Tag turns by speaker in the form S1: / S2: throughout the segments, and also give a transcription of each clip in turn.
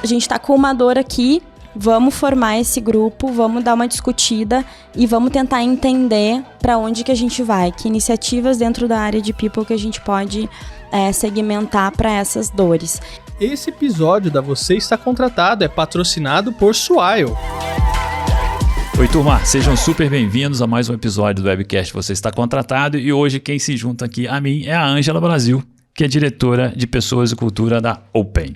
S1: a gente está com uma dor aqui, vamos formar esse grupo, vamos dar uma discutida e vamos tentar entender para onde que a gente vai, que iniciativas dentro da área de people que a gente pode segmentar para essas dores.
S2: Esse episódio da Você Está Contratado é patrocinado por Swile.
S3: Oi, turma, sejam super bem-vindos a mais um episódio do webcast Você Está Contratado, e hoje quem se junta aqui a mim é a Ângela Brasil, que é diretora de Pessoas e Cultura da Open.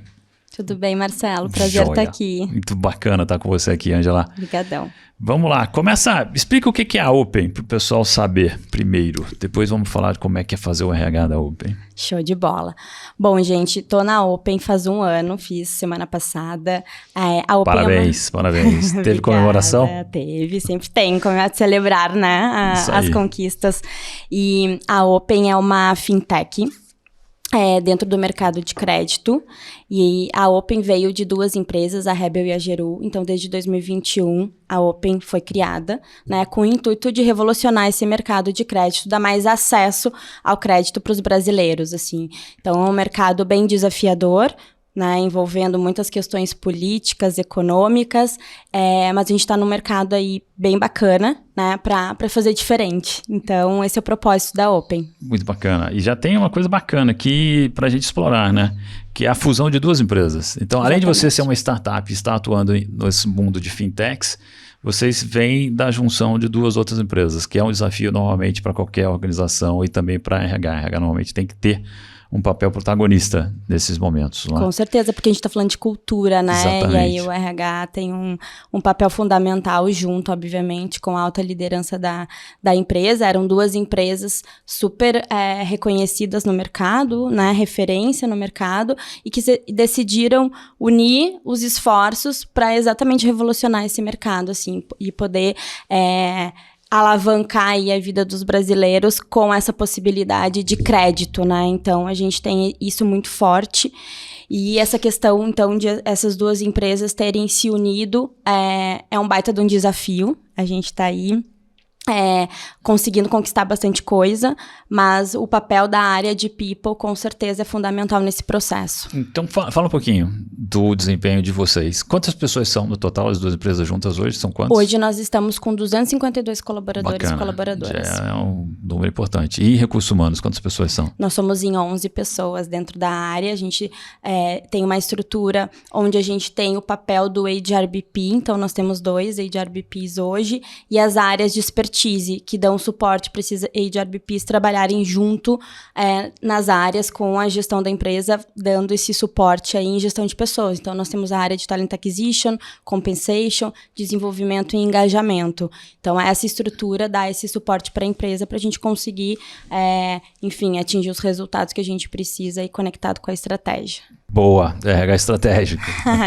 S1: Tudo bem, Marcelo? Prazer estar aqui.
S3: Muito bacana estar com você aqui, Ângela.
S1: Obrigadão. Vamos
S3: lá, explica o que é a Open para o pessoal saber primeiro. Depois vamos falar de como é que é fazer o RH da Open.
S1: Show de bola. Bom, gente, tô na Open faz um ano, fiz semana passada. A Open
S3: parabéns. Teve comemoração?
S1: Teve, sempre tem, celebrar, né, as conquistas. E a Open é uma fintech dentro do mercado de crédito, e a Open veio de duas empresas, a Rebel e a Geru. Então, desde 2021, a Open foi criada, né, com o intuito de revolucionar esse mercado de crédito, dar mais acesso ao crédito para os brasileiros, assim. Então, é um mercado bem desafiador, né, envolvendo muitas questões políticas, econômicas, mas a gente está num mercado aí bem bacana, né, para fazer diferente. Então, esse é o propósito da Open.
S3: Muito bacana. E já tem uma coisa bacana aqui para a gente explorar, né, que é a fusão de duas empresas. Então, além de você ser uma startup e estar atuando nesse mundo de fintechs, vocês vêm da junção de duas outras empresas, que é um desafio normalmente para qualquer organização e também para a RH. A RH normalmente tem que ter um papel protagonista nesses momentos. Lá.
S1: Com certeza, porque a gente está falando de cultura, né?
S3: Exatamente.
S1: E aí o RH tem um papel fundamental junto, obviamente, com a alta liderança da empresa. Eram duas empresas super reconhecidas no mercado, né? Referência no mercado, e que decidiram unir os esforços para exatamente revolucionar esse mercado, assim, e poder alavancar aí a vida dos brasileiros com essa possibilidade de crédito, né? Então, a gente tem isso muito forte. E essa questão, então, de essas duas empresas terem se unido é um baita de um desafio. A gente está aí conseguindo conquistar bastante coisa, mas o papel da área de people, com certeza, é fundamental nesse processo.
S3: Então, fala um pouquinho do desempenho de vocês. Quantas pessoas são no total, as duas empresas juntas hoje? São quantas?
S1: Hoje nós estamos com 252 colaboradores e colaboradoras.
S3: Já é um número importante. E recursos humanos, quantas pessoas são?
S1: Nós somos em 11 pessoas dentro da área. A gente tem uma estrutura onde a gente tem o papel do HRBP, então nós temos 2 HRBPs hoje, e as áreas de expertise que dão suporte para esses HRBPs trabalharem junto nas áreas com a gestão da empresa, dando esse suporte aí em gestão de pessoas. Então, nós temos a área de Talent Acquisition, Compensation, Desenvolvimento e Engajamento. Então, essa estrutura dá esse suporte para a empresa para a gente conseguir, atingir os resultados que a gente precisa e conectado com a estratégia.
S3: Boa, RH estratégico.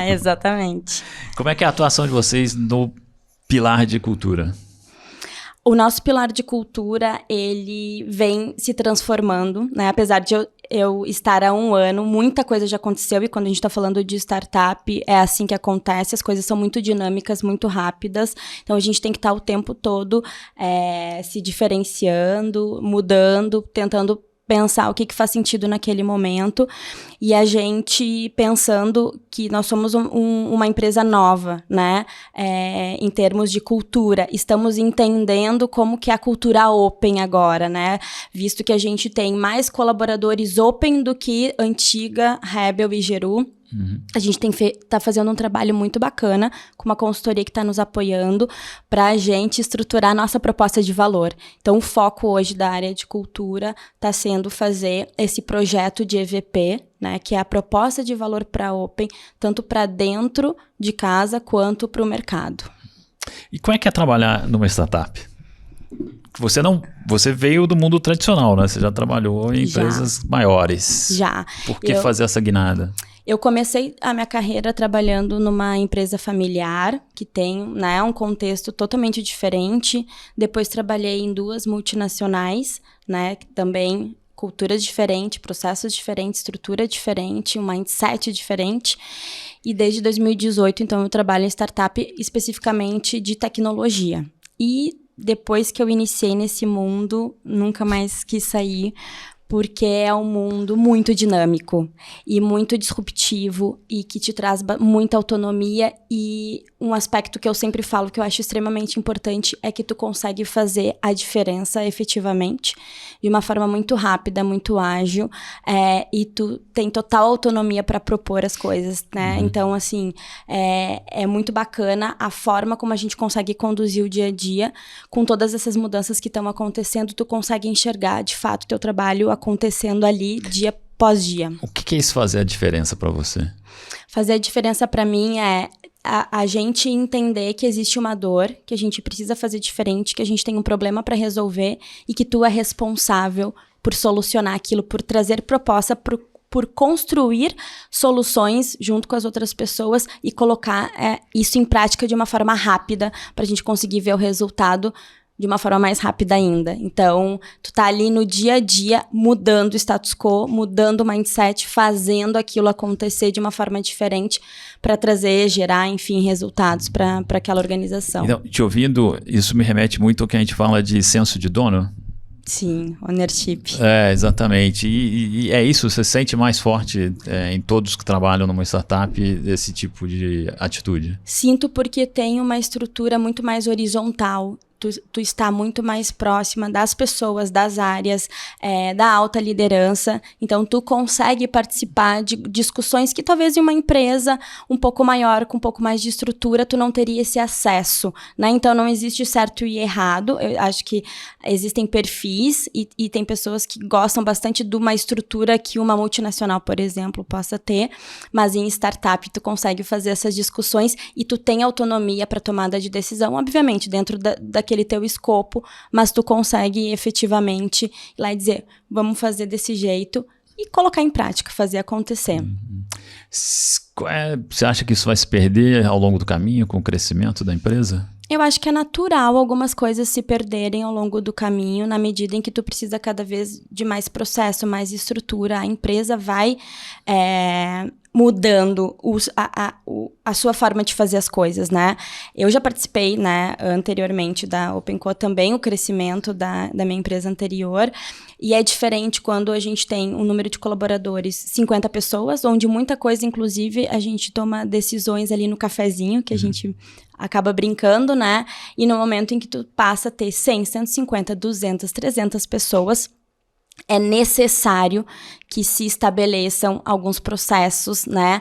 S1: Exatamente.
S3: Como é que é a atuação de vocês no pilar de cultura?
S1: O nosso pilar de cultura, ele vem se transformando, né? Apesar de eu estar há um ano, muita coisa já aconteceu, e quando a gente está falando de startup, é assim que acontece, as coisas são muito dinâmicas, muito rápidas, então a gente tem que estar o tempo todo se diferenciando, mudando, tentando pensar o que faz sentido naquele momento, e a gente pensando que nós somos uma empresa nova, né, em termos de cultura, estamos entendendo como que é a cultura open agora, né, visto que a gente tem mais colaboradores open do que antiga Rebel e Geru. A gente tá fazendo um trabalho muito bacana com uma consultoria que está nos apoiando para a gente estruturar a nossa proposta de valor. Então, o foco hoje da área de cultura está sendo fazer esse projeto de EVP, né, que é a proposta de valor para a Open, tanto para dentro de casa quanto para o mercado.
S3: E como é que é trabalhar numa startup? Você veio do mundo tradicional, né? Você já trabalhou em empresas maiores.
S1: Já.
S3: Por que fazer essa guinada?
S1: Eu comecei a minha carreira trabalhando numa empresa familiar, que tem, né, um contexto totalmente diferente. Depois trabalhei em 2 multinacionais, né, que também culturas diferentes, processos diferentes, estrutura diferente, um mindset diferente. E desde 2018, então, eu trabalho em startup especificamente de tecnologia. E depois que eu iniciei nesse mundo, nunca mais quis sair, porque é um mundo muito dinâmico e muito disruptivo e que te traz muita autonomia, e um aspecto que eu sempre falo que eu acho extremamente importante é que tu consegue fazer a diferença efetivamente de uma forma muito rápida, muito ágil, e tu tem total autonomia para propor as coisas, né? Então, assim, é muito bacana a forma como a gente consegue conduzir o dia a dia com todas essas mudanças que estão acontecendo. Tu consegue enxergar, de fato, o teu trabalho acontecendo ali dia após dia.
S3: O que é isso fazer a diferença para você?
S1: Fazer a diferença para mim é a gente entender que existe uma dor, que a gente precisa fazer diferente, que a gente tem um problema para resolver e que tu é responsável por solucionar aquilo, por trazer proposta, por construir soluções junto com as outras pessoas e colocar isso em prática de uma forma rápida para a gente conseguir ver o resultado de uma forma mais rápida ainda. Então, tu tá ali no dia a dia mudando o status quo, mudando o mindset, fazendo aquilo acontecer de uma forma diferente para gerar, enfim, resultados para aquela organização.
S3: Então, te ouvindo, isso me remete muito ao que a gente fala de senso de dono.
S1: Sim, ownership.
S3: Exatamente. E é isso, você sente mais forte em todos que trabalham numa startup esse tipo de atitude?
S1: Sinto, porque tem uma estrutura muito mais horizontal. Tu está muito mais próxima das pessoas, das áreas, da alta liderança. Então, tu consegue participar de discussões que talvez em uma empresa um pouco maior, com um pouco mais de estrutura, tu não teria esse acesso, né? Então, não existe certo e errado. Eu acho que existem perfis e tem pessoas que gostam bastante de uma estrutura que uma multinacional, por exemplo, possa ter. Mas em startup, tu consegue fazer essas discussões e tu tem autonomia para tomada de decisão, obviamente, dentro daquele teu escopo, mas tu consegue efetivamente ir lá e dizer, vamos fazer desse jeito e colocar em prática, fazer acontecer.
S3: Você acha que isso vai se perder ao longo do caminho com o crescimento da empresa?
S1: Eu acho que é natural algumas coisas se perderem ao longo do caminho, na medida em que tu precisa cada vez de mais processo, mais estrutura. A empresa vai mudando a sua forma de fazer as coisas, né? Eu já participei, né, anteriormente da OpenCo também, o crescimento da minha empresa anterior, e é diferente quando a gente tem um número de colaboradores, 50 pessoas, onde muita coisa, inclusive, a gente toma decisões ali no cafezinho, que a gente acaba brincando, né? E no momento em que tu passa a ter 100, 150, 200, 300 pessoas, é necessário que se estabeleçam alguns processos, né?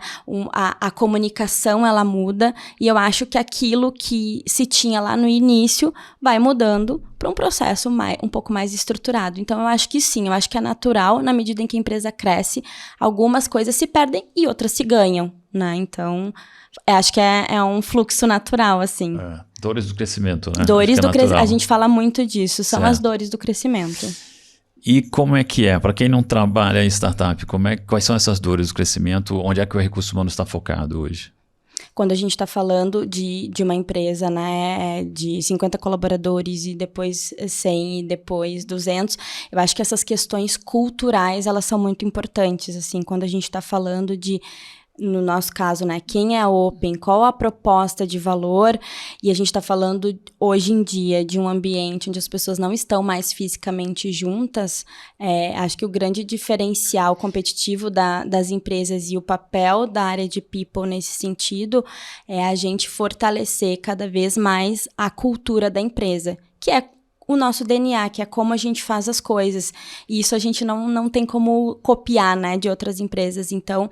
S1: A comunicação, ela muda, e eu acho que aquilo que se tinha lá no início vai mudando para um processo um pouco mais estruturado. Então, eu acho que sim, eu acho que é natural, na medida em que a empresa cresce, algumas coisas se perdem e outras se ganham, né? Então, eu acho que é um fluxo natural, assim.
S3: Dores do crescimento, né?
S1: Dores do crescimento, a gente fala muito disso, são as dores do crescimento.
S3: E como é que é? Para quem não trabalha em startup, quais são essas dores do crescimento? Onde é que o recurso humano está focado hoje?
S1: Quando a gente está falando de uma empresa, né, de 50 colaboradores e depois 100 e depois 200, eu acho que essas questões culturais, elas são muito importantes, assim, quando a gente está falando no nosso caso, né, quem é a Open, qual a proposta de valor, e a gente está falando hoje em dia de um ambiente onde as pessoas não estão mais fisicamente juntas, acho que o grande diferencial competitivo das empresas e o papel da área de people nesse sentido é a gente fortalecer cada vez mais a cultura da empresa, que é o nosso DNA, que é como a gente faz as coisas. E isso a gente não tem como copiar, né, de outras empresas. Então,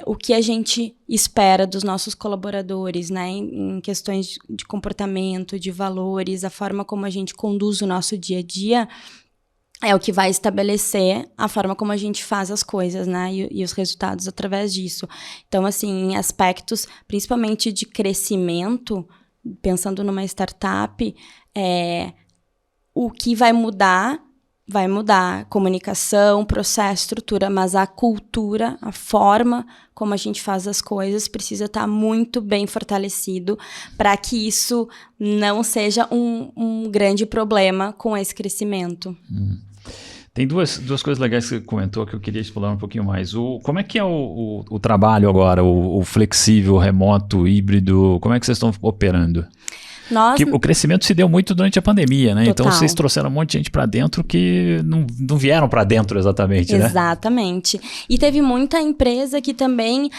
S1: o que a gente espera dos nossos colaboradores, né, em questões de comportamento, de valores, a forma como a gente conduz o nosso dia a dia, é o que vai estabelecer a forma como a gente faz as coisas, né, e os resultados através disso. Então, assim, em aspectos, principalmente de crescimento, pensando numa startup, o que vai mudar comunicação, processo, estrutura, mas a cultura, a forma como a gente faz as coisas precisa estar muito bem fortalecido para que isso não seja um grande problema com esse crescimento.
S3: Tem duas coisas legais que você comentou que eu queria explorar um pouquinho mais. Como é que é o trabalho agora, o flexível, remoto, híbrido? Como é que vocês estão operando? Que o crescimento se deu muito durante a pandemia, né?
S1: Total.
S3: Então vocês trouxeram um monte de gente para dentro que não vieram para dentro exatamente, né?
S1: Exatamente. E teve muita empresa que também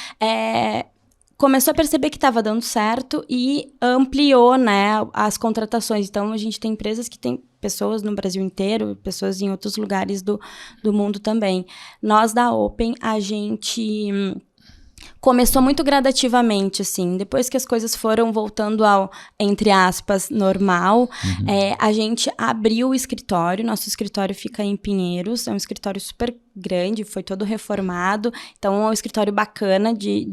S1: começou a perceber que estava dando certo e ampliou, né, as contratações. Então, a gente tem empresas que têm pessoas no Brasil inteiro, pessoas em outros lugares do mundo também. Nós, da Open, a gente começou muito gradativamente, assim. Depois que as coisas foram voltando ao, entre aspas, normal, a gente abriu o escritório. Nosso escritório fica em Pinheiros. É um escritório super grande, foi todo reformado. Então, é um escritório bacana de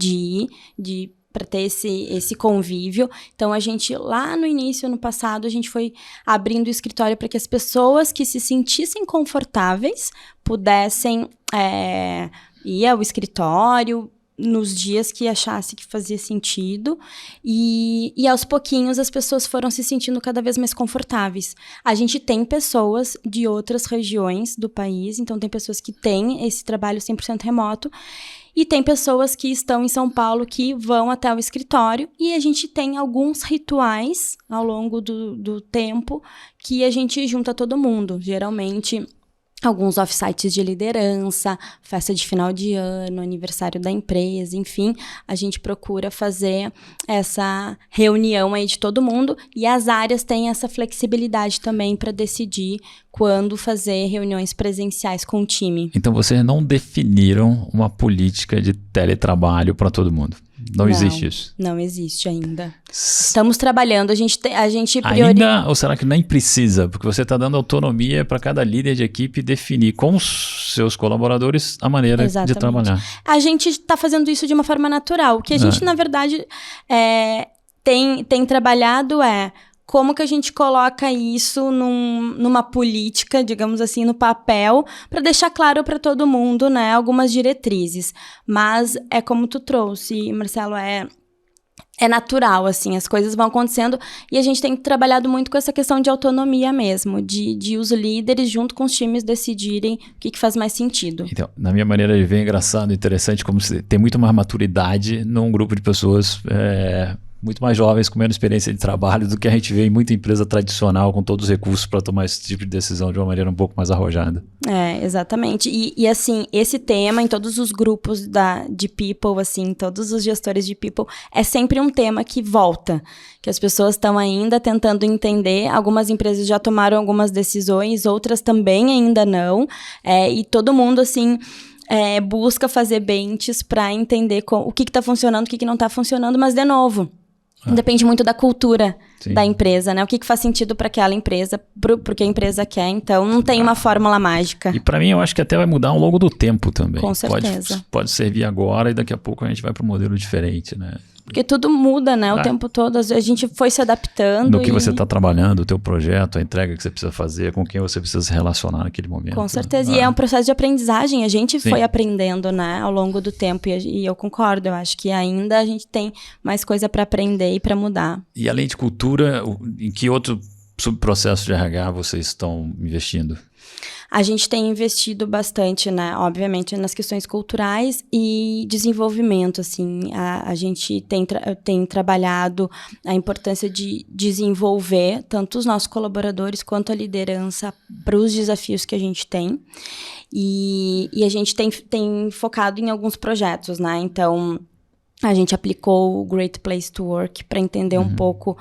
S1: ir, para ter esse convívio. Então, a gente, lá no início, no passado, a gente foi abrindo o escritório para que as pessoas que se sentissem confortáveis pudessem ir ao escritório nos dias que achasse que fazia sentido, e aos pouquinhos as pessoas foram se sentindo cada vez mais confortáveis. A gente tem pessoas de outras regiões do país, então tem pessoas que têm esse trabalho 100% remoto, e tem pessoas que estão em São Paulo que vão até o escritório, e a gente tem alguns rituais ao longo do tempo que a gente junta todo mundo, geralmente alguns offsites de liderança, festa de final de ano, aniversário da empresa, enfim, a gente procura fazer essa reunião aí de todo mundo, e as áreas têm essa flexibilidade também para decidir quando fazer reuniões presenciais com o time.
S3: Então vocês não definiram uma política de teletrabalho para todo mundo? Não existe isso? Não existe
S1: ainda. Estamos trabalhando, a gente
S3: Ainda, ou será que nem precisa? Porque você está dando autonomia para cada líder de equipe definir com os seus colaboradores a maneira de trabalhar.
S1: A gente está fazendo isso de uma forma natural. O que a gente, na verdade, tem trabalhado como que a gente coloca isso numa política, digamos assim, no papel, para deixar claro para todo mundo, né, algumas diretrizes. Mas é como tu trouxe, Marcelo, é natural, assim, as coisas vão acontecendo, e a gente tem trabalhado muito com essa questão de autonomia mesmo, de os líderes junto com os times decidirem o que faz mais sentido.
S3: Então, na minha maneira de ver, é engraçado, interessante, como tem muito mais maturidade num grupo de pessoas muito mais jovens, com menos experiência de trabalho do que a gente vê em muita empresa tradicional, com todos os recursos para tomar esse tipo de decisão de uma maneira um pouco mais arrojada.
S1: Exatamente. E assim, esse tema em todos os grupos de people, assim, todos os gestores de people, é sempre um tema que volta, que as pessoas estão ainda tentando entender. Algumas empresas já tomaram algumas decisões, outras também ainda não, e todo mundo, assim, busca fazer benches para entender o que está funcionando, o que não está funcionando, mas, de novo, depende muito da cultura da empresa, né? O que faz sentido para aquela empresa, pro que a empresa quer. Então, não tem uma fórmula mágica.
S3: E para mim, eu acho que até vai mudar ao longo do tempo também.
S1: Com certeza.
S3: Pode servir agora e daqui a pouco a gente vai para um modelo diferente, né?
S1: Porque tudo muda, né? O tempo todo. A gente foi se adaptando.
S3: No que você está trabalhando, o teu projeto, a entrega que você precisa fazer, com quem você precisa se relacionar naquele momento.
S1: Com certeza. E é um processo de aprendizagem. A gente foi aprendendo, né? Ao longo do tempo. E eu concordo. Eu acho que ainda a gente tem mais coisa para aprender e para mudar.
S3: E além de cultura, em que outro subprocesso de RH vocês estão investindo?
S1: A gente tem investido bastante, né, obviamente, nas questões culturais e desenvolvimento, assim. A gente tem trabalhado a importância de desenvolver tanto os nossos colaboradores quanto a liderança para os desafios que a gente tem. E a gente tem focado em alguns projetos, né? Então, a gente aplicou o Great Place to Work para entender um pouco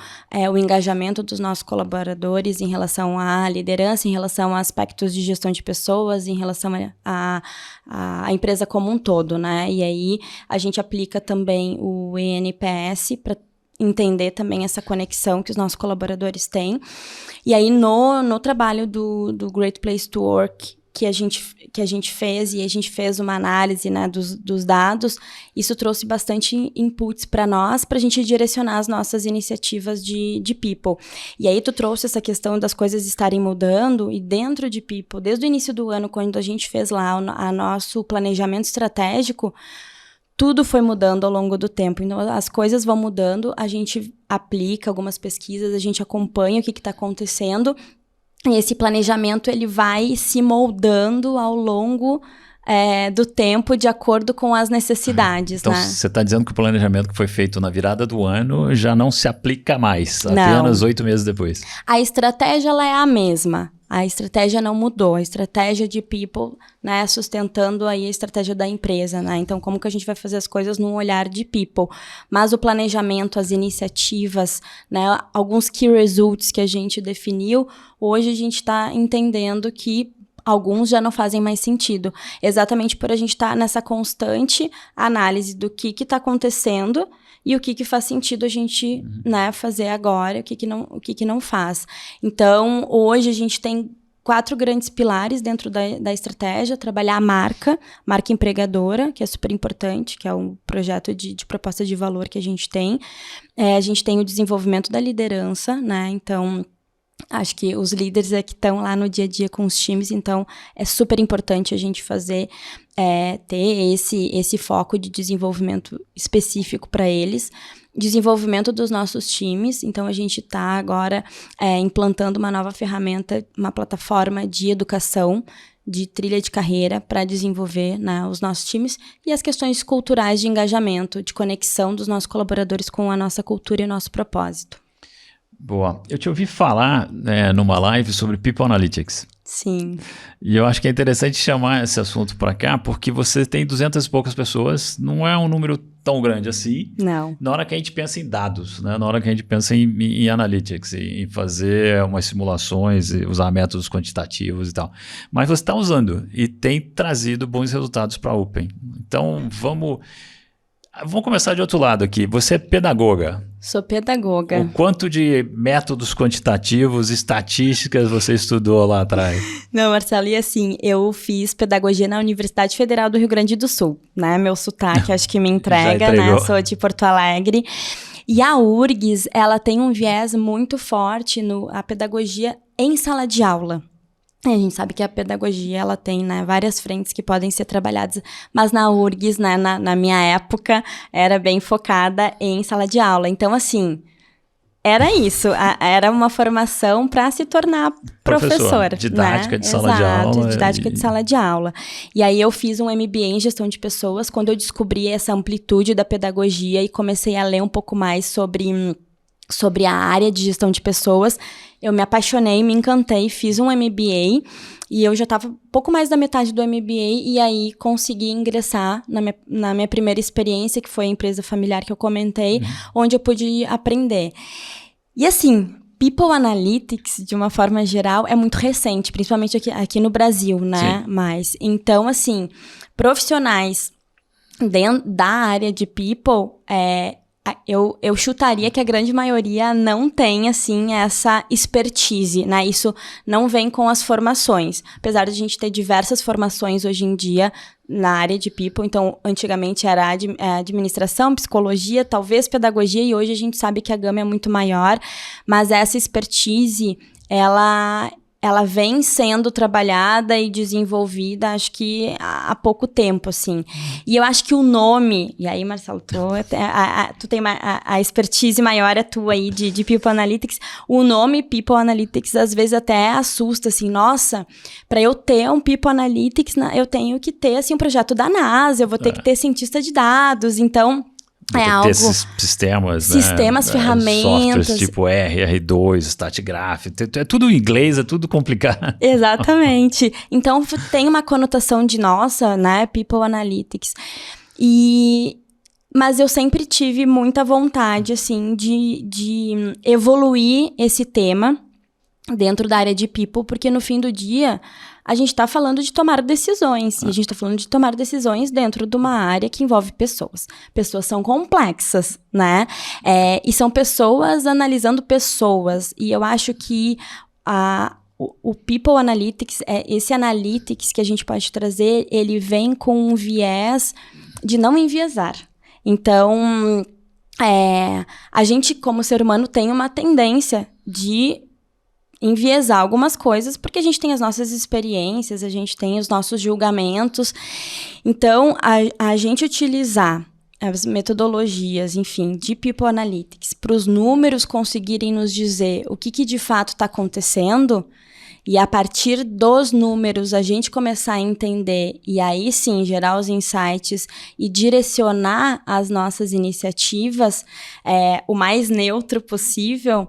S1: o engajamento dos nossos colaboradores em relação à liderança, em relação a aspectos de gestão de pessoas, em relação à empresa como um todo, né? E aí a gente aplica também o ENPS para entender também essa conexão que os nossos colaboradores têm. E aí no trabalho do Great Place to Work, que a gente fez, e a gente fez uma análise, né, dos dados, isso trouxe bastante inputs para nós, para a gente direcionar as nossas iniciativas de people. E aí tu trouxe essa questão das coisas estarem mudando, e dentro de people, desde o início do ano, quando a gente fez lá o nosso planejamento estratégico, tudo foi mudando ao longo do tempo. Então, as coisas vão mudando, a gente aplica algumas pesquisas, a gente acompanha o que está acontecendo. E esse planejamento, ele vai se moldando ao longo do tempo de acordo com as necessidades,
S3: Então,
S1: né?
S3: você está dizendo que o planejamento que foi feito na virada do ano já não se aplica mais,
S1: Não.
S3: apenas 8 meses depois.
S1: A estratégia, ela é a mesma. A estratégia não mudou. A estratégia de people, né, sustentando aí a estratégia da empresa, né? Então, como que a gente vai fazer as coisas num olhar de people? Mas o planejamento, as iniciativas, né, alguns key results que a gente definiu, hoje a gente está entendendo que alguns já não fazem mais sentido. Exatamente por a gente estar nessa constante análise do que está acontecendo e o que faz sentido a gente, né, fazer agora, o que não faz. Então, hoje a gente tem 4 grandes pilares dentro da estratégia: trabalhar a marca empregadora, que é super importante, que é um projeto de proposta de valor que a gente tem. A gente tem o desenvolvimento da liderança, né? Então, acho que os líderes é que estão lá no dia a dia com os times, então é super importante a gente ter esse foco de desenvolvimento específico para eles. Desenvolvimento dos nossos times, então a gente está agora implantando uma nova ferramenta, uma plataforma de educação, de trilha de carreira para desenvolver, né, os nossos times, e as questões culturais de engajamento, de conexão dos nossos colaboradores com a nossa cultura e o nosso propósito.
S3: Boa. Eu te ouvi falar numa live sobre People Analytics.
S1: Sim.
S3: E eu acho que é interessante chamar esse assunto para cá, porque você tem 200 e poucas pessoas, não é um número tão grande assim.
S1: Não.
S3: Na hora que a gente pensa em dados, né? Na hora que a gente pensa em analytics, em fazer umas simulações, usar métodos quantitativos e tal. Mas você está usando e tem trazido bons resultados para a Open. Então, vamos começar de outro lado aqui. Você é pedagoga.
S1: Sou pedagoga.
S3: O quanto de métodos quantitativos, estatísticas você estudou lá atrás?
S1: Não, Marcelo, e assim, eu fiz pedagogia na Universidade Federal do Rio Grande do Sul, né? Meu sotaque acho que me entrega, né? Sou de Porto Alegre. E a URGS, ela tem um viés muito forte a pedagogia em sala de aula. A gente sabe que a pedagogia, ela tem, né, várias frentes que podem ser trabalhadas, mas na URGS, né, na minha época, era bem focada em sala de aula. Então, assim, era isso, era uma formação para se tornar professor.
S3: Didática, né? De sala de
S1: Exato,
S3: aula.
S1: Didática de sala de aula. E aí eu fiz um MBA em gestão de pessoas, quando eu descobri essa amplitude da pedagogia e comecei a ler um pouco mais sobre a área de gestão de pessoas, eu me apaixonei, me encantei, fiz um MBA e eu já estava pouco mais da metade do MBA e aí consegui ingressar na minha primeira experiência, que foi a empresa familiar que eu comentei, onde eu pude aprender. E assim, People Analytics, de uma forma geral, é muito recente, principalmente aqui no Brasil, né? Mas, então, assim, profissionais da área de People, eu chutaria que a grande maioria não tem, assim, essa expertise, né? Isso não vem com as formações. Apesar de a gente ter diversas formações hoje em dia na área de People, então, antigamente era administração, psicologia, talvez pedagogia, e hoje a gente sabe que a gama é muito maior, mas essa expertise, ela vem sendo trabalhada e desenvolvida, acho que há pouco tempo, assim. E eu acho que o nome... E aí, Marcelo, tu tem a expertise maior, a tua aí, de People Analytics. O nome People Analytics, às vezes, até assusta, assim. Nossa, para eu ter um People Analytics, eu tenho que ter, assim, um projeto da NASA, eu vou ter que ter cientista de dados. Então...
S3: Ter esses sistemas,
S1: né? Ferramentas.
S3: Softwares tipo R2, StatGraph, é tudo em inglês, é tudo complicado.
S1: Exatamente. Então, tem uma conotação de, nossa, né, People Analytics. Mas eu sempre tive muita vontade, assim, de evoluir esse tema dentro da área de People, porque no fim do dia... a gente está falando de tomar decisões. E a gente está falando de tomar decisões dentro de uma área que envolve pessoas. Pessoas são complexas, né? E são pessoas analisando pessoas. E eu acho que o People Analytics, esse Analytics que a gente pode trazer, ele vem com um viés de não enviesar. Então, a gente, como ser humano, tem uma tendência de enviesar algumas coisas, porque a gente tem as nossas experiências, a gente tem os nossos julgamentos. Então, a gente utilizar as metodologias, enfim, de People Analytics, para os números conseguirem nos dizer o que de fato está acontecendo, e a partir dos números a gente começar a entender e aí sim gerar os insights e direcionar as nossas iniciativas o mais neutro possível,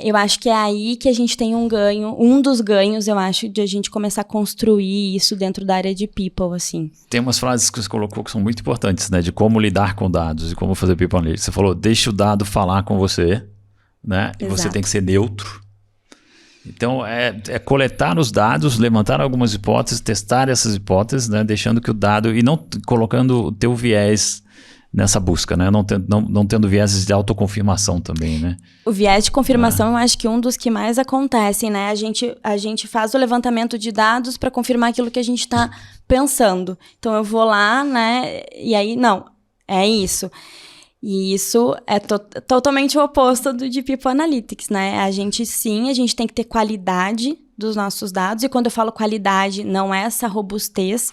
S1: eu acho que é aí que a gente tem um dos ganhos, eu acho, de a gente começar a construir isso dentro da área de people, assim.
S3: Tem umas frases que você colocou que são muito importantes, né? De como lidar com dados e como fazer people analytics. Você falou, deixa o dado falar com você, né? E você tem que ser neutro. Então, é coletar os dados, levantar algumas hipóteses, testar essas hipóteses, né? Deixando que o dado... E não colocando o teu viés nessa busca, né? Não tendo viéses de autoconfirmação também, né?
S1: O viés de confirmação, eu acho que um dos que mais acontecem, né? A gente faz o levantamento de dados para confirmar aquilo que a gente está pensando. Então, eu vou lá, né? E aí, não, é isso. E isso é totalmente o oposto do de People Analytics, né? A gente tem que ter qualidade dos nossos dados. E quando eu falo qualidade, não é essa robustez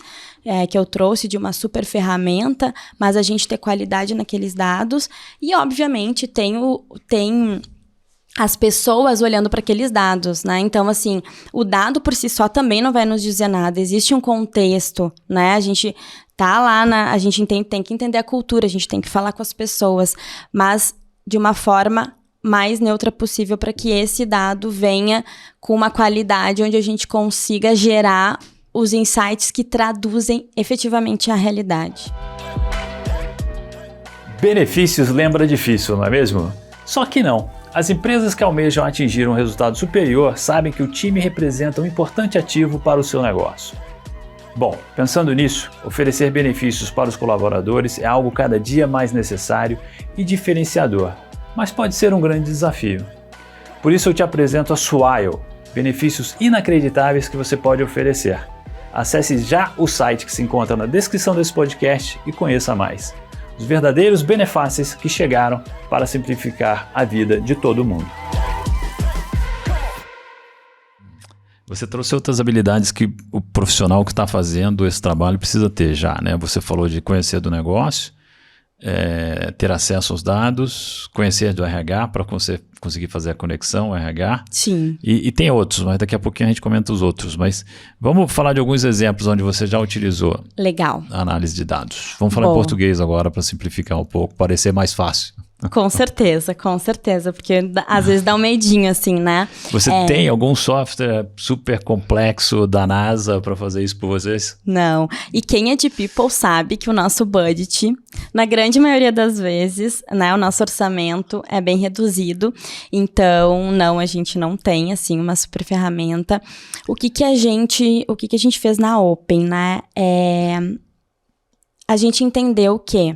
S1: que eu trouxe de uma super ferramenta, mas a gente ter qualidade naqueles dados. E, obviamente, tem as pessoas olhando para aqueles dados, né? Então, assim, o dado por si só também não vai nos dizer nada. Existe um contexto, né? A gente tá lá, a gente tem que entender a cultura, a gente tem que falar com as pessoas, mas de uma forma mais neutra possível para que esse dado venha com uma qualidade onde a gente consiga gerar os insights que traduzem efetivamente a realidade.
S4: Benefícios lembra difícil, não é mesmo? Só que não. As empresas que almejam atingir um resultado superior sabem que o time representa um importante ativo para o seu negócio. Bom, pensando nisso, oferecer benefícios para os colaboradores é algo cada dia mais necessário e diferenciador, mas pode ser um grande desafio. Por isso eu te apresento a Swile, benefícios inacreditáveis que você pode oferecer. Acesse já o site que se encontra na descrição desse podcast e conheça mais. Os verdadeiros benefícios que chegaram para simplificar a vida de todo mundo.
S3: Você trouxe outras habilidades que o profissional que está fazendo esse trabalho precisa ter já, né? Você falou de conhecer do negócio, ter acesso aos dados, conhecer do RH para você conseguir fazer a conexão RH.
S1: Sim.
S3: E tem outros, mas daqui a pouquinho a gente comenta os outros. Mas vamos falar de alguns exemplos onde você já utilizou
S1: Legal.
S3: a análise de dados. Vamos falar em português agora para simplificar um pouco, parecer mais fácil.
S1: Com certeza, porque às vezes dá um medinho assim, né?
S3: Você tem algum software super complexo da NASA para fazer isso por vocês?
S1: Não. E quem é de People sabe que o nosso budget, na grande maioria das vezes, né, o nosso orçamento é bem reduzido. Então, não, a gente não tem, assim, uma super ferramenta. O que a gente fez na Open, né? A gente entendeu que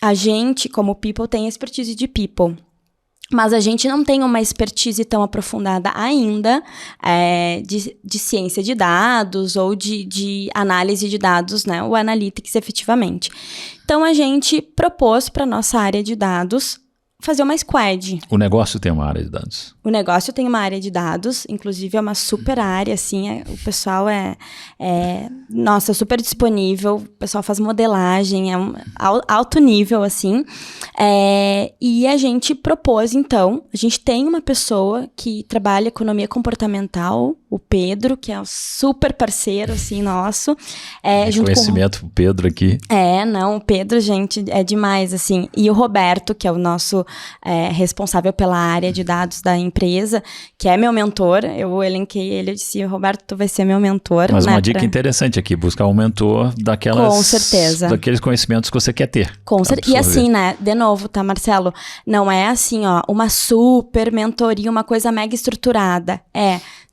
S1: a gente, como People, tem expertise de People, mas a gente não tem uma expertise tão aprofundada ainda de ciência de dados ou de análise de dados, né? O Analytics, efetivamente. Então, a gente propôs para a nossa área de dados fazer uma squad.
S3: O negócio tem uma área de dados.
S1: O negócio tem uma área de dados, inclusive é uma super área, assim, o pessoal nossa, super disponível, o pessoal faz modelagem, é um alto nível, assim, e a gente propôs, então, a gente tem uma pessoa que trabalha economia comportamental, o Pedro, que é um super parceiro, assim, nosso. Junto
S3: conhecimento pro Pedro aqui.
S1: O Pedro, gente, é demais, assim, e o Roberto, que é o nosso responsável pela área de dados da empresa, que é meu mentor. Eu elenquei ele, eu disse, Roberto, tu vai ser meu mentor.
S3: Mas uma dica interessante aqui, buscar um mentor
S1: Com certeza.
S3: Daqueles conhecimentos que você quer ter.
S1: Com certeza. E assim, né, de novo, tá, Marcelo? Não é assim, uma super mentoria, uma coisa mega estruturada.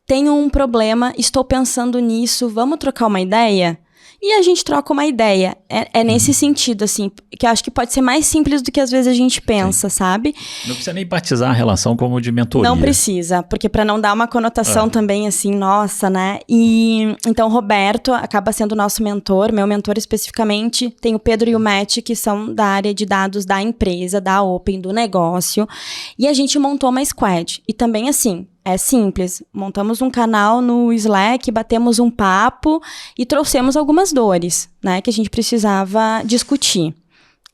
S1: Tenho um problema, estou pensando nisso, vamos trocar uma ideia? E a gente troca uma ideia. É nesse sentido, assim, que eu acho que pode ser mais simples do que às vezes a gente pensa, sabe?
S3: Não precisa nem batizar a relação como de mentoria.
S1: Não precisa, porque para não dar uma conotação também assim, nossa, né? E então o Roberto acaba sendo nosso mentor, meu mentor especificamente. Tem o Pedro e o Matt, que são da área de dados da empresa, da Open, do negócio. E a gente montou uma squad. E também assim, é simples, montamos um canal no Slack, batemos um papo e trouxemos algumas dores, né, que a gente precisava discutir.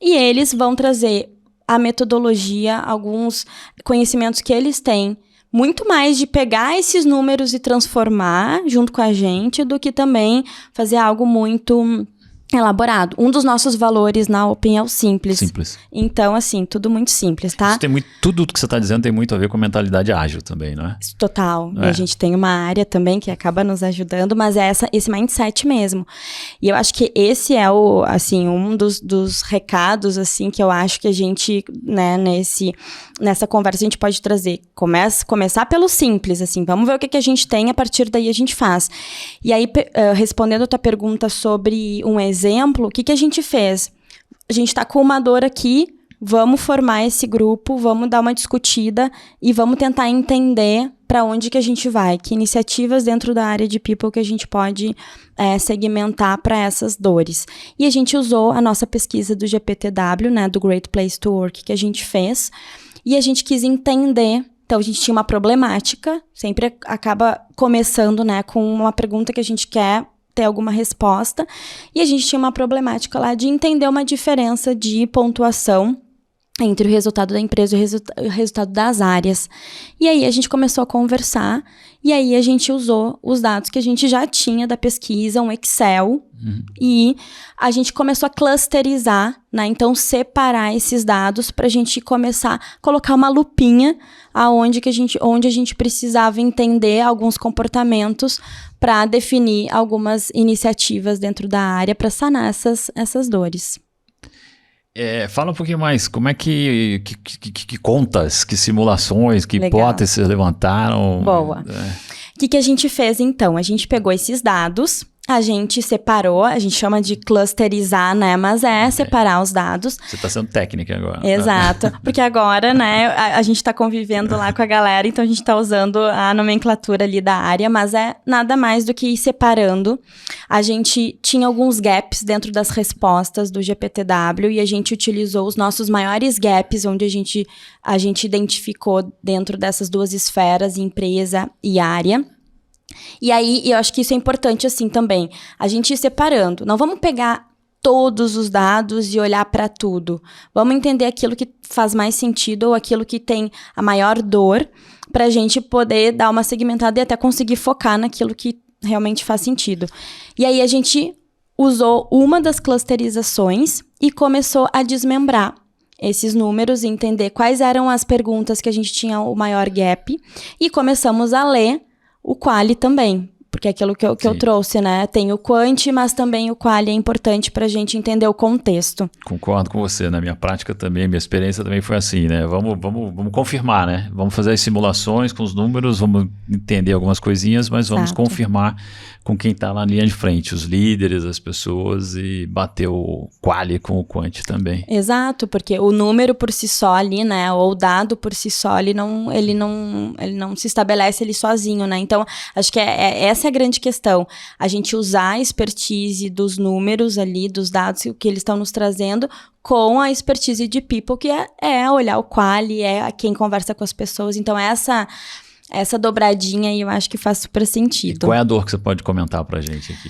S1: E eles vão trazer a metodologia, alguns conhecimentos que eles têm muito mais de pegar esses números e transformar junto com a gente do que também fazer algo muito elaborado. Um dos nossos valores na Open é o simples.
S3: Simples.
S1: Então, assim, tudo muito simples, tá?
S3: Isso tem muito, tudo o que você está dizendo tem muito a ver com mentalidade ágil também, não é?
S1: Total. E a gente tem uma área também que acaba nos ajudando, mas é esse mindset mesmo. E eu acho que esse é um dos recados, assim, que eu acho que a gente, né, nessa conversa a gente pode trazer. Começar pelo simples, assim, vamos ver o que a gente tem, a partir daí a gente faz. E aí, respondendo a tua pergunta sobre um exemplo, o que a gente fez? A gente está com uma dor aqui, vamos formar esse grupo, vamos dar uma discutida e vamos tentar entender para onde que a gente vai, que iniciativas dentro da área de people que a gente pode segmentar para essas dores. E a gente usou a nossa pesquisa do GPTW, né, do Great Place to Work, que a gente fez, e a gente quis entender. Então, a gente tinha uma problemática, sempre acaba começando, né, com uma pergunta que a gente quer ter alguma resposta, e a gente tinha uma problemática lá de entender uma diferença de pontuação entre o resultado da empresa e o resultado das áreas. E aí a gente começou a conversar, e aí a gente usou os dados que a gente já tinha da pesquisa, um Excel, e a gente começou a clusterizar, né? Então separar esses dados para a gente começar a colocar uma lupinha onde a gente precisava entender alguns comportamentos para definir algumas iniciativas dentro da área para sanar essas dores.
S3: Fala um pouquinho mais, como é que contas, que simulações, que
S1: Legal.
S3: hipóteses vocês levantaram?
S1: Boa. O que a gente fez, então? A gente pegou esses dados, a gente separou, a gente chama de clusterizar, né? Mas separar os dados.
S3: Você está sendo técnica agora.
S1: Exato, porque agora, né, a gente está convivendo lá com a galera, então a gente está usando a nomenclatura ali da área, mas é nada mais do que ir separando. A gente tinha alguns gaps dentro das respostas do GPTW e a gente utilizou os nossos maiores gaps, onde a gente identificou dentro dessas duas esferas, empresa e área. E aí, eu acho que isso é importante assim também, a gente ir separando. Não vamos pegar todos os dados e olhar para tudo. Vamos entender aquilo que faz mais sentido ou aquilo que tem a maior dor, para a gente poder dar uma segmentada e até conseguir focar naquilo que realmente faz sentido. E aí, a gente usou uma das clusterizações e começou a desmembrar esses números e entender quais eram as perguntas que a gente tinha o maior gap, e começamos a ler o quali também, porque é aquilo que eu trouxe, né? Tem o quant, mas também o quali é importante para a gente entender o contexto.
S3: Concordo com você, na minha prática também, minha experiência também foi assim, né? Vamos confirmar, né? Vamos fazer as simulações com os números, vamos entender algumas coisinhas, mas vamos confirmar com quem está lá na linha de frente, os líderes, as pessoas, e bater o quali com o quant também.
S1: Exato, porque o número por si só ali, né, ou o dado por si só, ele não se estabelece ele sozinho, né? Então, acho que essa é a grande questão. A gente usar a expertise dos números ali, dos dados que eles estão nos trazendo, com a expertise de people, que é olhar o quali, é quem conversa com as pessoas. Então, essa dobradinha aí eu acho que faz super sentido.
S3: E qual é a dor que você pode comentar pra gente aqui?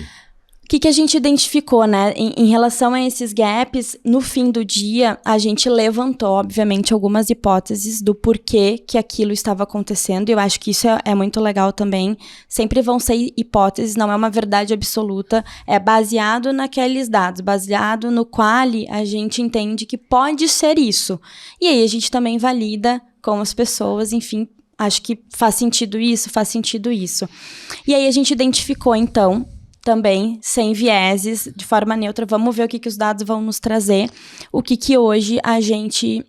S1: O que a gente identificou, né? Em relação a esses gaps, no fim do dia, a gente levantou, obviamente, algumas hipóteses do porquê que aquilo estava acontecendo, e eu acho que isso é muito legal também. Sempre vão ser hipóteses, não é uma verdade absoluta, é baseado naqueles dados, baseado no quali a gente entende que pode ser isso. E aí a gente também valida com as pessoas, enfim, acho que faz sentido isso. E aí a gente identificou, então, também, sem vieses, de forma neutra, vamos ver o que os dados vão nos trazer, o que hoje a gente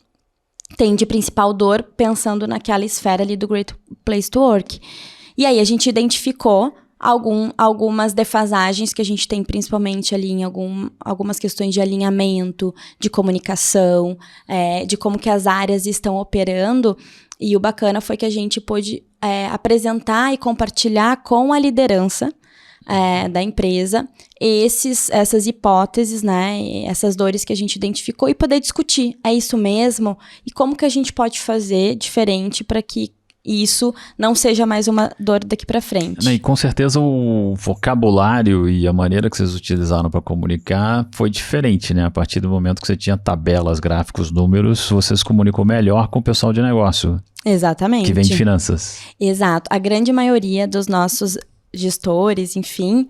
S1: tem de principal dor, pensando naquela esfera ali do Great Place to Work. E aí a gente identificou algumas defasagens que a gente tem, principalmente ali em algumas questões de alinhamento, de comunicação, de como que as áreas estão operando. E o bacana foi que a gente pôde apresentar e compartilhar com a liderança da empresa essas hipóteses, né, essas dores que a gente identificou, e poder discutir, é isso mesmo? E como que a gente pode fazer diferente para que isso não seja mais uma dor daqui para frente.
S3: E com certeza o vocabulário e a maneira que vocês utilizaram para comunicar foi diferente, né? A partir do momento que você tinha tabelas, gráficos, números, vocês comunicou melhor com o pessoal de negócio.
S1: Exatamente.
S3: que vem de finanças.
S1: Exato. A grande maioria dos nossos gestores, enfim,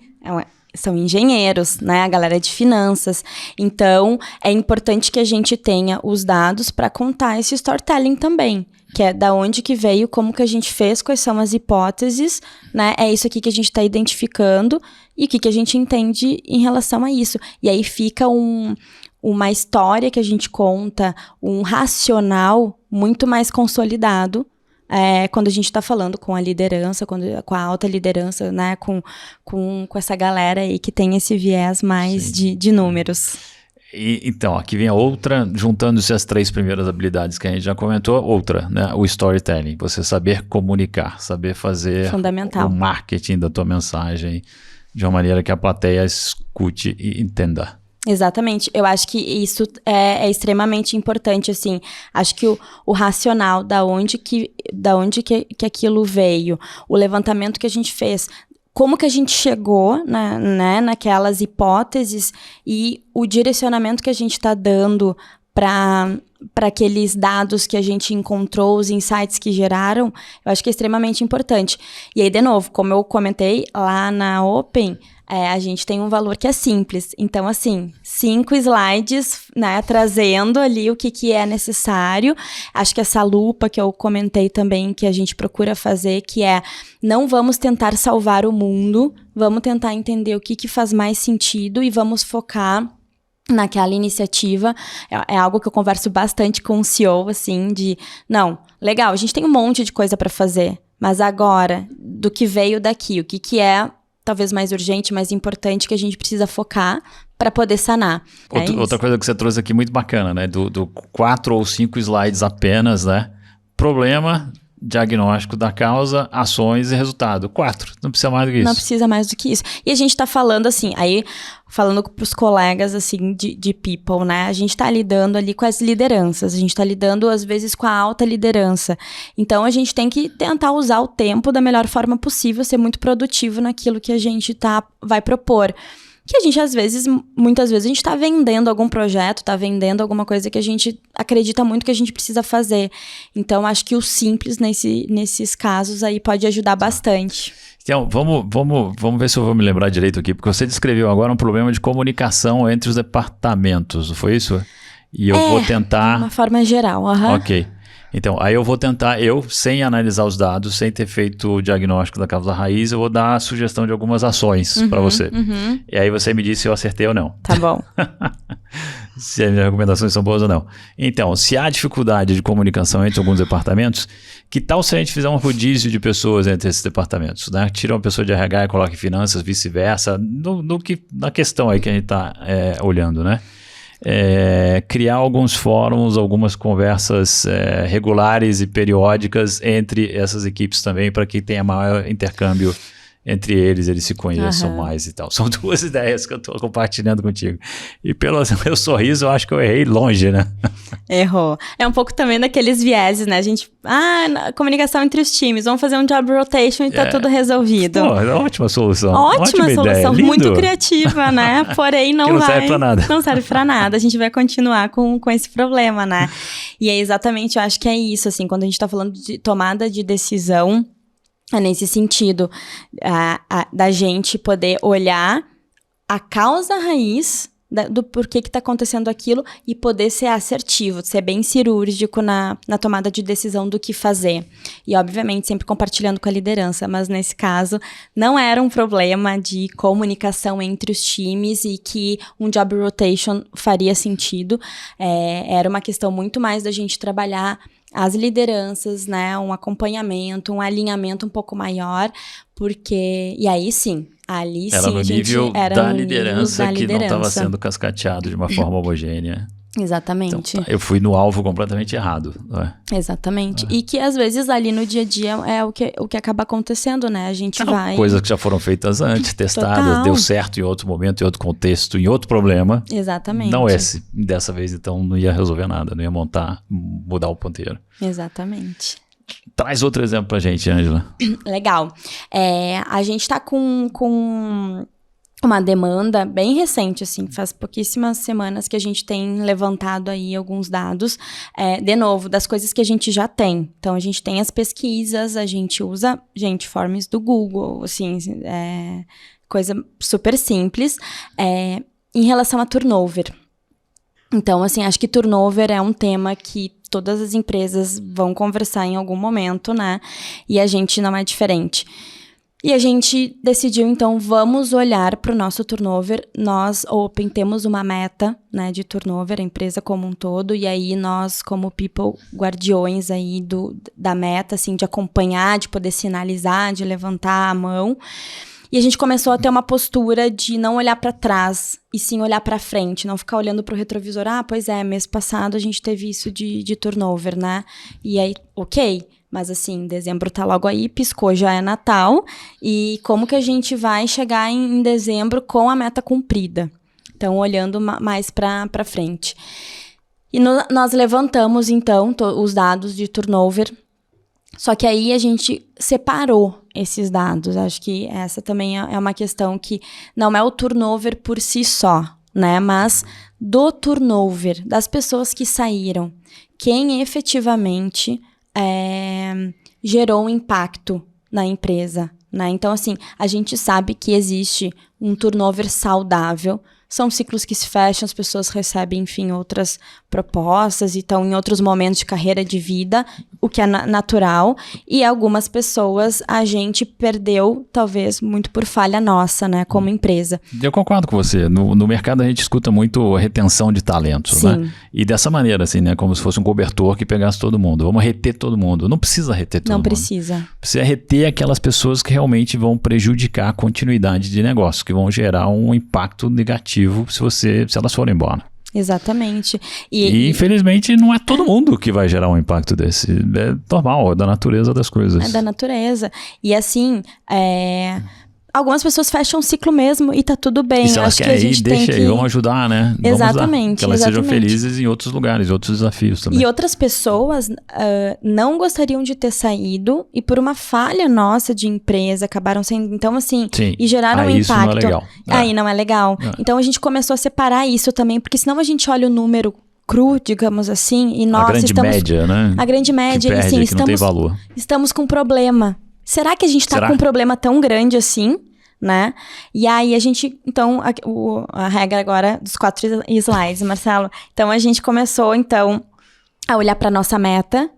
S1: são engenheiros, né? A galera de finanças. Então, é importante que a gente tenha os dados para contar esse storytelling também, que é da onde que veio, como que a gente fez, quais são as hipóteses, né? É isso aqui que a gente está identificando e o que a gente entende em relação a isso. E aí fica uma história que a gente conta, um racional muito mais consolidado, quando a gente está falando com a liderança, com a alta liderança, né, com essa galera aí que tem esse viés mais de números.
S3: Então, aqui vem a outra, juntando-se as 3 primeiras habilidades que a gente já comentou, outra, né, o storytelling, você saber comunicar, saber fazer o marketing da tua mensagem de uma maneira que a plateia escute e entenda.
S1: Exatamente, eu acho que isso é extremamente importante, assim, acho que o racional da onde que aquilo veio, o levantamento que a gente fez, como que a gente chegou naquelas hipóteses e o direcionamento que a gente está dando para aqueles dados que a gente encontrou, os insights que geraram, eu acho que é extremamente importante. E aí, de novo, como eu comentei lá na Open, a gente tem um valor que é simples. Então, assim, 5 slides, né, trazendo ali o que é necessário. Acho que essa lupa que eu comentei também, que a gente procura fazer, que não vamos tentar salvar o mundo, vamos tentar entender o que faz mais sentido e vamos focar naquela iniciativa. É algo que eu converso bastante com o CEO, assim, não, legal, a gente tem um monte de coisa para fazer, mas agora, do que veio daqui, o que é talvez mais urgente, mais importante, que a gente precisa focar para poder sanar.
S3: Outra coisa que você trouxe aqui muito bacana, né? Do 4 ou 5 slides apenas, né? Problema, diagnóstico da causa, ações e resultado. 4, não precisa mais do que isso.
S1: Não precisa mais do que isso. E a gente tá falando assim, falando pros colegas, assim, de people, né? A gente tá lidando ali com as lideranças, a gente tá lidando, às vezes, com a alta liderança. Então, a gente tem que tentar usar o tempo da melhor forma possível, ser muito produtivo naquilo que a gente vai propor. Que a gente, muitas vezes, a gente tá vendendo algum projeto, tá vendendo alguma coisa que a gente acredita muito que a gente precisa fazer. Então, acho que o simples nesses casos aí pode ajudar bastante.
S3: Então, vamos ver se eu vou me lembrar direito aqui, porque você descreveu agora um problema de comunicação entre os departamentos, não foi isso? E eu vou tentar...
S1: de uma forma geral.
S3: Ok. Então, aí eu vou tentar, sem analisar os dados, sem ter feito o diagnóstico da causa raiz, eu vou dar a sugestão de algumas ações para você. E aí você me diz se eu acertei ou não.
S1: Tá bom.
S3: Se as minhas recomendações são boas ou não. Então, se há dificuldade de comunicação entre alguns departamentos, que tal se a gente fizer um rodízio de pessoas entre esses departamentos, né? Tira uma pessoa de RH e coloca em finanças, vice-versa, na questão aí que a gente está olhando, né? Criar alguns fóruns, algumas conversas regulares e periódicas entre essas equipes também, para que tenha maior intercâmbio entre eles se conheçam mais e tal. São 2 ideias que eu estou compartilhando contigo. E pelo meu sorriso, eu acho que eu errei longe, né?
S1: Errou. É um pouco também daqueles vieses, né? A gente, comunicação entre os times, vamos fazer um job rotation e tá tudo resolvido.
S3: Pô, ótima solução.
S1: Ótima solução,
S3: ideia.
S1: Muito criativa, né? Porém, não
S3: serve pra nada.
S1: Não serve pra nada. A gente vai continuar com esse problema, né? E é exatamente, eu acho que é isso, assim, quando a gente tá falando de tomada de decisão, é nesse sentido, da gente poder olhar a causa raiz do porquê que está acontecendo aquilo e poder ser assertivo, ser bem cirúrgico na tomada de decisão do que fazer. E, obviamente, sempre compartilhando com a liderança, mas nesse caso não era um problema de comunicação entre os times e que um job rotation faria sentido. Era uma questão muito mais da gente trabalhar as lideranças, né, um acompanhamento, um alinhamento um pouco maior, porque... E aí sim, ali
S3: era
S1: sim
S3: no nível da liderança que não estava sendo cascateado de uma forma homogênea.
S1: Exatamente.
S3: Então, eu fui no alvo completamente errado. Né?
S1: Exatamente. E que às vezes ali no dia a dia é o que acaba acontecendo, né? A gente vai...
S3: Coisas que já foram feitas antes, testadas, Total. Deu certo em outro momento, em outro contexto, em outro problema.
S1: Exatamente.
S3: Não dessa vez, então, não ia resolver nada, não ia mudar o ponteiro.
S1: Exatamente.
S3: Traz outro exemplo pra gente, Ângela.
S1: Legal. A gente tá com uma demanda bem recente, assim, faz pouquíssimas semanas que a gente tem levantado aí alguns dados, de novo, das coisas que a gente já tem. Então, a gente tem as pesquisas, a gente usa, forms do Google, assim, coisa super simples, em relação a turnover. Então, assim, acho que turnover é um tema que todas as empresas vão conversar em algum momento, né? E a gente não é diferente. E a gente decidiu, então, vamos olhar para o nosso turnover. Nós, Open, temos uma meta, né, de turnover, a empresa como um todo, e aí nós, como people, guardiões aí da meta, assim, de acompanhar, de poder sinalizar, de levantar a mão. E a gente começou a ter uma postura de não olhar para trás, e sim olhar para frente, não ficar olhando para o retrovisor. Pois é, mês passado a gente teve isso de turnover, né? E aí, ok. Mas assim, dezembro tá logo aí, piscou, já é Natal. E como que a gente vai chegar em dezembro com a meta cumprida? Então, olhando mais para frente. E nós levantamos, então, os dados de turnover. Só que aí a gente separou esses dados. Acho que essa também é uma questão que não é o turnover por si só, né? Mas do turnover, das pessoas que saíram, quem efetivamente gerou um impacto na empresa, né? Então, assim, a gente sabe que existe um turnover saudável. São ciclos que se fecham, as pessoas recebem, enfim, outras propostas e estão em outros momentos de carreira de vida, o que é natural. E algumas pessoas a gente perdeu, talvez, muito por falha nossa, né, como empresa.
S3: Eu concordo com você. No mercado a gente escuta muito retenção de talentos,
S1: Sim.
S3: né? E dessa maneira, assim, né, como se fosse um cobertor que pegasse todo mundo. Vamos reter todo mundo. Não precisa reter todo mundo.
S1: Não precisa.
S3: Precisa reter aquelas pessoas que realmente vão prejudicar a continuidade de negócio, que vão gerar um impacto negativo se elas forem embora.
S1: Exatamente.
S3: E infelizmente não é todo mundo que vai gerar um impacto desse. É normal, é da natureza das coisas.
S1: É da natureza. E assim, algumas pessoas fecham o ciclo mesmo e tá tudo bem.
S3: E se elas
S1: Acho
S3: querem
S1: que a gente
S3: deixa
S1: tem
S3: aí, vamos ajudar, né?
S1: Exatamente.
S3: Que elas sejam felizes em outros lugares, outros desafios também.
S1: E outras pessoas não gostariam de ter saído e por uma falha nossa de empresa acabaram sendo, então assim,
S3: Sim.
S1: E geraram um
S3: isso
S1: impacto.
S3: Não é legal.
S1: Aí não é legal. Então a gente começou a separar isso também, porque senão a gente olha o número cru, digamos assim, e nós
S3: a grande média, né?
S1: A grande média,
S3: que perde,
S1: assim,
S3: que não tem valor.
S1: Estamos com um problema. Será que a gente tá com um problema tão grande assim? Né? E aí a gente, então, a regra agora dos 4 slides, Marcelo. Então a gente começou, então, a olhar para nossa meta.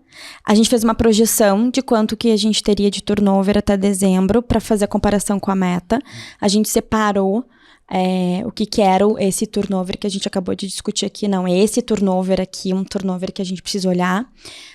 S1: A gente fez uma projeção de quanto que a gente teria de turnover até dezembro para fazer a comparação com a meta. A gente separou o que era esse turnover que a gente acabou de discutir aqui. Não, esse turnover aqui, um turnover que a gente precisa olhar.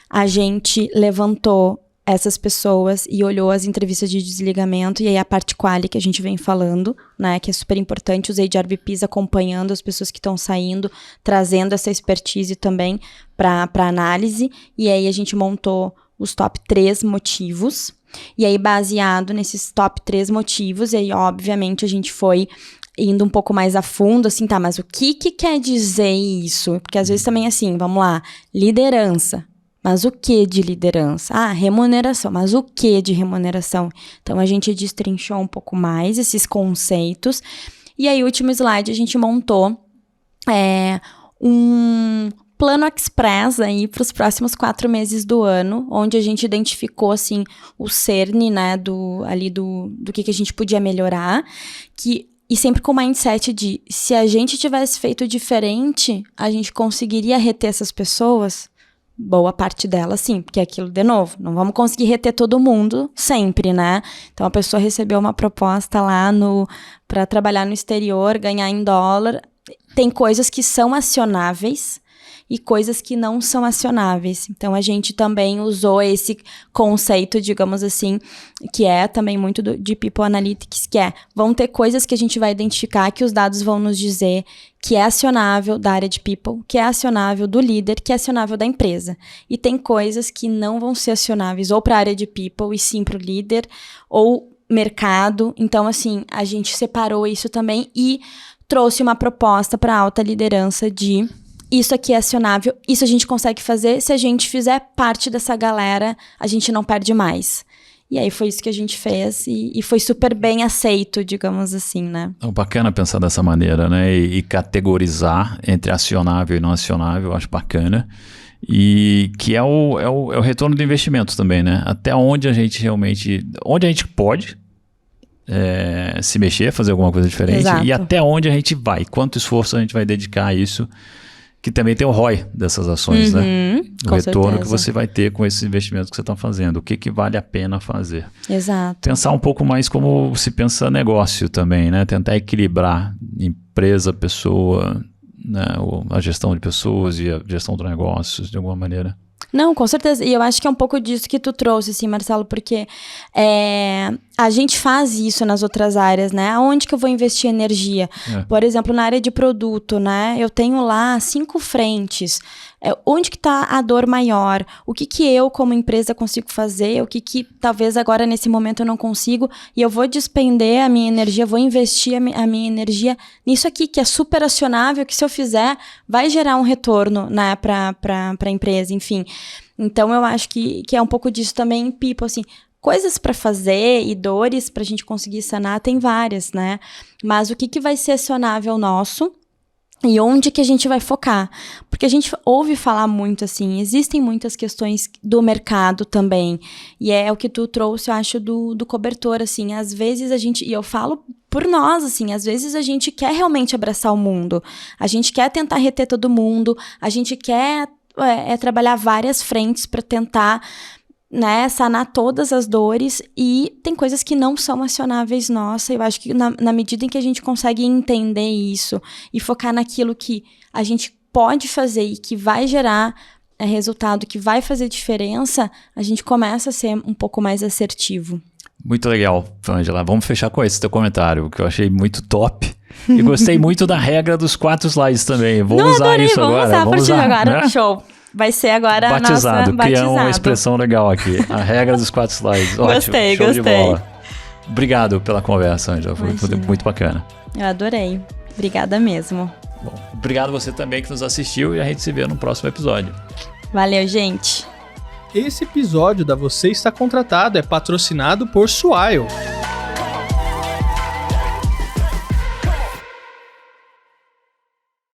S1: A gente levantou essas pessoas e olhou as entrevistas de desligamento e aí a parte quali que a gente vem falando, né, que é super importante, os HRBPs acompanhando as pessoas que estão saindo, trazendo essa expertise também para análise, e aí a gente montou os top 3 motivos, e aí baseado nesses top 3 motivos, e aí obviamente a gente foi indo um pouco mais a fundo, assim, tá, mas o que quer dizer isso? Porque às vezes também assim, vamos lá, liderança. Mas o que de liderança? Remuneração. Mas o que de remuneração? Então, a gente destrinchou um pouco mais esses conceitos. E aí, último slide, a gente montou um plano express aí para os próximos 4 meses do ano, onde a gente identificou, assim, o cerne, né, do que a gente podia melhorar, e sempre com o mindset de, se a gente tivesse feito diferente, a gente conseguiria reter essas pessoas? Boa parte delas, sim, porque é aquilo, de novo, não vamos conseguir reter todo mundo sempre, né? Então, a pessoa recebeu uma proposta lá para trabalhar no exterior, ganhar em dólar. Tem coisas que são acionáveis e coisas que não são acionáveis. Então, a gente também usou esse conceito, digamos assim, que é também muito de People Analytics, que vão ter coisas que a gente vai identificar, que os dados vão nos dizer que é acionável da área de People, que é acionável do líder, que é acionável da empresa. E tem coisas que não vão ser acionáveis ou para a área de People e sim para o líder, ou mercado. Então, assim, a gente separou isso também e trouxe uma proposta para a alta liderança de isso aqui é acionável, isso a gente consegue fazer, se a gente fizer parte dessa galera, a gente não perde mais. E aí foi isso que a gente fez e foi super bem aceito, digamos assim, né?
S3: É bacana pensar dessa maneira, né? E categorizar entre acionável e não acionável, eu acho bacana. E que é o retorno do investimento também, né? Até onde a gente realmente... Onde a gente pode se mexer, fazer alguma coisa diferente.
S1: Exato.
S3: E até onde a gente vai. Quanto esforço a gente vai dedicar a isso. Que também tem o ROI dessas ações, né? O retorno
S1: certeza.
S3: que você vai ter com esses investimentos que você está fazendo. O que vale a pena fazer.
S1: Exato.
S3: Pensar um pouco mais como se pensa negócio também, né? Tentar equilibrar empresa, pessoa, né? A gestão de pessoas e a gestão de negócios, de alguma maneira.
S1: Não, com certeza. E eu acho que é um pouco disso que tu trouxe, assim, Marcelo, porque a gente faz isso nas outras áreas, né? Aonde que eu vou investir energia? Por exemplo, na área de produto, né? Eu tenho lá 5 frentes. Onde que está a dor maior? O que eu, como empresa, consigo fazer? O que talvez agora, nesse momento, eu não consigo? E eu vou despender a minha energia, vou investir a minha energia nisso aqui, que é super acionável, que se eu fizer, vai gerar um retorno, né, para a empresa, enfim. Então, eu acho que é um pouco disso também, People, assim, coisas para fazer e dores para a gente conseguir sanar, tem várias, né? Mas o que vai ser acionável nosso? E onde que a gente vai focar? Porque a gente ouve falar muito, assim, existem muitas questões do mercado também. E é o que tu trouxe, eu acho, do cobertor, assim. Às vezes a gente, e eu falo por nós, assim, às vezes a gente quer realmente abraçar o mundo. A gente quer tentar reter todo mundo. A gente quer trabalhar várias frentes para tentar, né, sanar todas as dores, e tem coisas que não são acionáveis, nossa, eu acho que na medida em que a gente consegue entender isso e focar naquilo que a gente pode fazer e que vai gerar resultado, que vai fazer diferença, a gente começa a ser um pouco mais assertivo.
S3: Muito legal, Ângela. Vamos fechar com esse teu comentário, que eu achei muito top. E gostei muito da regra dos 4 slides também. Vou usar isso agora.
S1: Vamos usar agora,
S3: né?
S1: Show. Vai ser agora
S3: batizado,
S1: a nossa...
S3: Criar uma expressão legal aqui. A regra dos 4 slides. Ótimo,
S1: gostei.
S3: De bola. Obrigado pela conversa, Ângela. Foi muito bacana.
S1: Eu adorei. Obrigada mesmo.
S3: Bom, obrigado você também que nos assistiu e a gente se vê no próximo episódio.
S1: Valeu, gente.
S2: Esse episódio da Você Está Contratado é patrocinado por Swile.